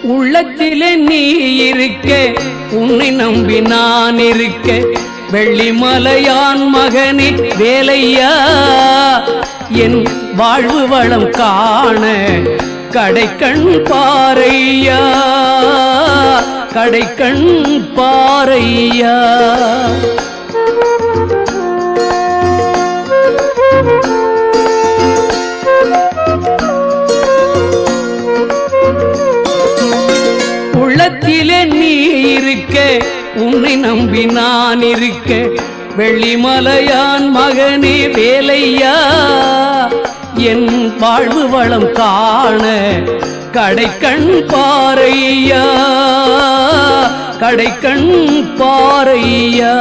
உள்ளத்திலே நீ இருக்க, உன்னை நம்பி நான் இருக்க, வெள்ளிமலையான் மகனே வேலையா, என் வாழ்வு வளம் காண கடைக்கண் பாரையா, கடைக்கண் பாரையா. உள்ளத்திலே நீ இருக்க, உன்னை நம்பி நான் இருக்க, வெள்ளிமலையான் மகனே வேலையா, என் வாழ்வு வளம் காண கடைக்கண் பாரையா, கடைக்கண் பாரையா.